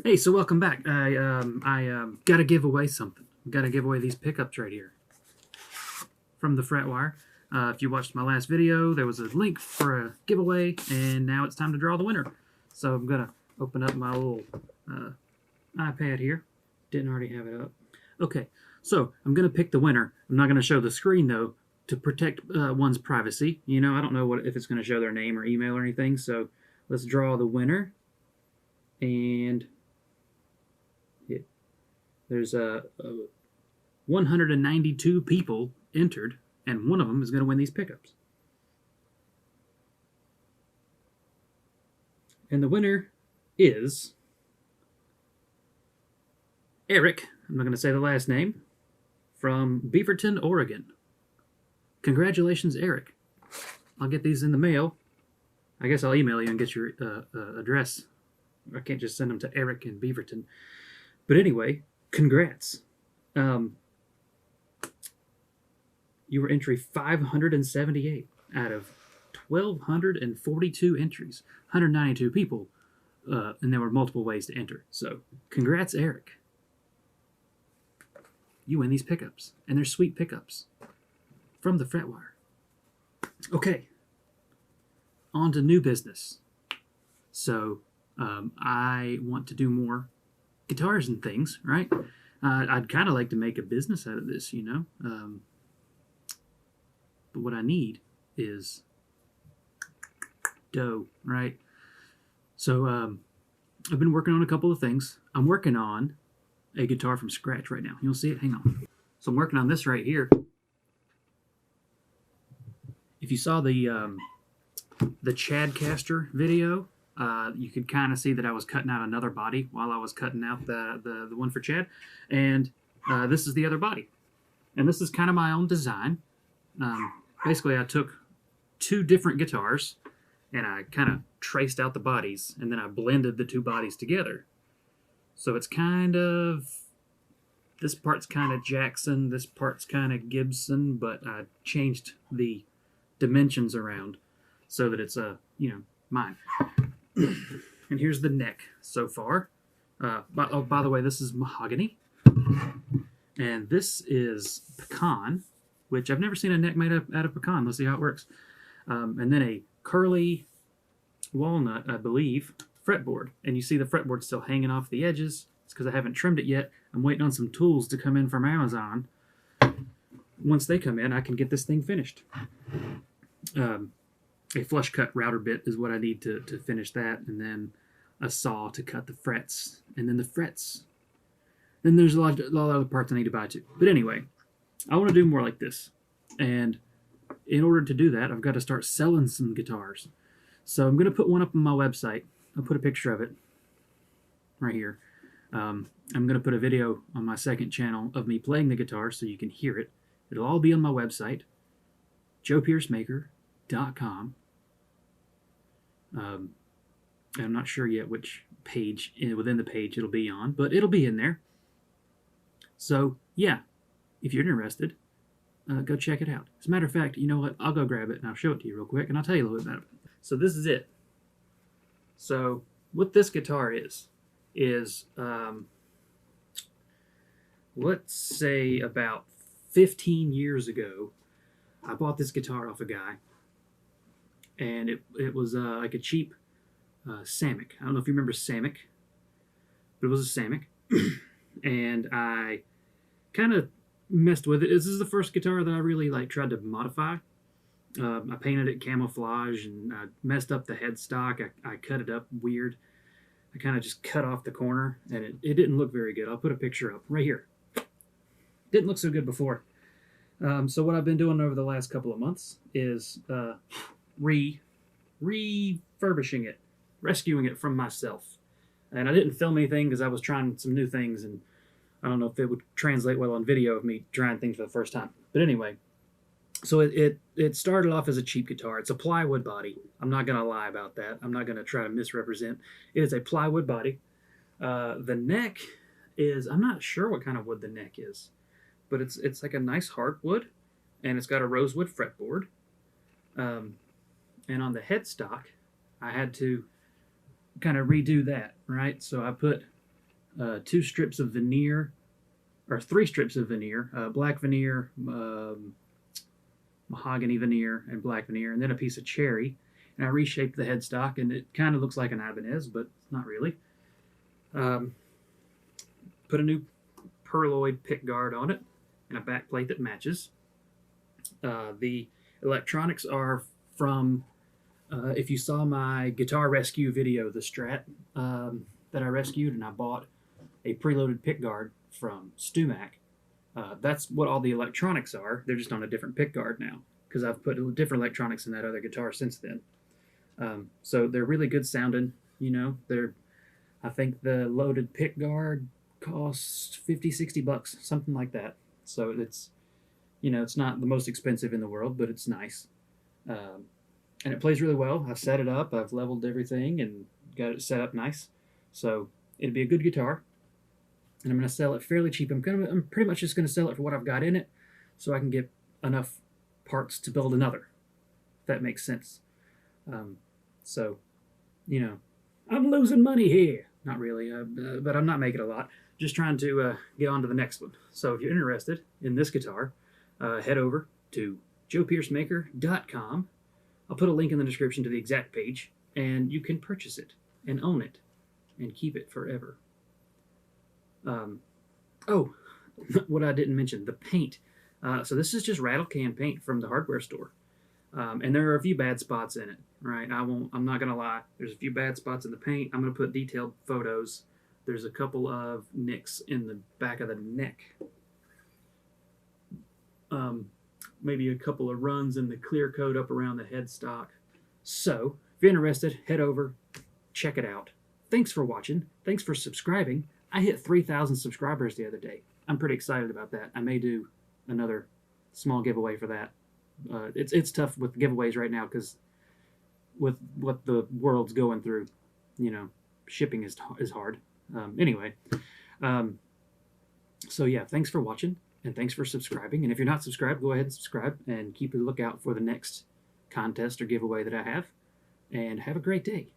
Hey, so welcome back. I got to give away something. Got to give away these pickups right here from the Fretwire. If you watched my last video, there was a link for a giveaway, and now it's time to draw the winner. So I'm gonna open up my little iPad here. Didn't already have it up. Okay, so I'm gonna pick the winner. I'm not gonna show the screen though to protect one's privacy. You know, I don't know if it's gonna show their name or email or anything. So let's draw the winner, and there's 192 people entered, and one of them is going to win these pickups. And the winner is Eric. I'm not going to say the last name. From Beaverton, Oregon. Congratulations, Eric. I'll get these in the mail. I guess I'll email you and get your address. I can't just send them to Eric in Beaverton. But anyway, congrats. You were entry 578 out of 1,242 entries. 192 people, and there were multiple ways to enter. So, congrats, Eric. You win these pickups, and they're sweet pickups from the Fretwire. Okay, on to new business. So, I want to do more guitars and things, right? I'd kind of like to make a business out of this, you know. But what I need is dough, right? So I've been working on a couple of things. I'm working on a guitar from scratch right now. You'll see it. Hang on. So I'm working on this right here. If you saw the Chadcaster video, you could kind of see that I was cutting out another body while I was cutting out the one for Chad. And this is the other body. And this is kind of my own design. Basically, I took two different guitars and I kind of traced out the bodies, and then I blended the two bodies together. So it's kind of, this part's kind of Jackson, this part's kind of Gibson, but I changed the dimensions around so that it's, mine. And here's the neck so far. By the way, this is mahogany. And this is pecan, which I've never seen a neck made out of pecan. Let's see how it works. And then a curly walnut, I believe, fretboard. And you see the fretboard still hanging off the edges. It's because I haven't trimmed it yet. I'm waiting on some tools to come in from Amazon. Once they come in, I can get this thing finished. A flush cut router bit is what I need to finish that, and then a saw to cut the frets, and then the frets. Then there's a lot of other parts I need to buy too. But anyway, I want to do more like this, and in order to do that, I've got to start selling some guitars. So I'm going to put one up on my website. I'll put a picture of it right here. I'm going to put a video on my second channel of me playing the guitar so you can hear it. It'll all be on my website, joepiercemaker.com. And I'm not sure yet which page within the page it'll be on, but it'll be in there. So, yeah, if you're interested, go check it out. As a matter of fact, you know what? I'll go grab it and I'll show it to you real quick, and I'll tell you a little bit about it. So this is it. So what this guitar is let's say about 15 years ago, I bought this guitar off a guy, and it was like a cheap Samick. I don't know if you remember Samick, but it was a Samick. And I kind of messed with it. This is the first guitar that I really tried to modify. I painted it camouflage, and I messed up the headstock. I cut it up weird. I kind of just cut off the corner, and it didn't look very good. I'll put a picture up right here. Didn't look so good before. So what I've been doing over the last couple of months is refurbishing it, rescuing it from myself. And I didn't film anything because I was trying some new things, and I don't know if it would translate well on video of me trying things for the first time. But anyway, so it started off as a cheap guitar. It's a plywood body. I'm not going to lie about that. I'm not going to try to misrepresent. It is a plywood body. The neck is, I'm not sure what kind of wood the neck is, but it's like a nice hardwood, and it's got a rosewood fretboard. And on the headstock, I had to kind of redo that, right? So I put 2 strips of veneer, or 3 strips of veneer, black veneer, mahogany veneer, and black veneer, and then a piece of cherry. And I reshaped the headstock, and it kind of looks like an Ibanez, but not really. Put a new Perloid pickguard on it, and a back plate that matches. The electronics are from, if you saw my guitar rescue video, the Strat that I rescued, and I bought a preloaded pickguard from StewMac. That's what all the electronics are. They're just on a different pickguard now, because I've put different electronics in that other guitar since then. So they're really good sounding. You know, I think the loaded pickguard costs $50-$60, something like that. So it's, you know, it's not the most expensive in the world, but it's nice. And it plays really well. I've set it up, I've leveled everything, and got it set up nice. So it'd be a good guitar. And I'm going to sell it fairly cheap. I'm pretty much just going to sell it for what I've got in it, so I can get enough parts to build another, if that makes sense. So, you know, I'm losing money here. Not really, but I'm not making a lot. Just trying to get on to the next one. So if you're interested in this guitar, head over to joepiercemaker.com. I'll put a link in the description to the exact page, and you can purchase it and own it and keep it forever. Oh, what I didn't mention, the paint. So this is just rattle can paint from the hardware store. And there are a few bad spots in it, right? I'm not gonna lie. There's a few bad spots in the paint. I'm gonna put detailed photos. There's a couple of nicks in the back of the neck. Maybe a couple of runs in the clear coat up around the headstock. So, if you're interested, head over, check it out. Thanks for watching. Thanks for subscribing. I hit 3,000 subscribers the other day. I'm pretty excited about that. I may do another small giveaway for that. It's tough with giveaways right now because with what the world's going through, you know, shipping is hard. Anyway, so yeah, thanks for watching and thanks for subscribing. And if you're not subscribed, go ahead and subscribe and keep a lookout for the next contest or giveaway that I have. And have a great day.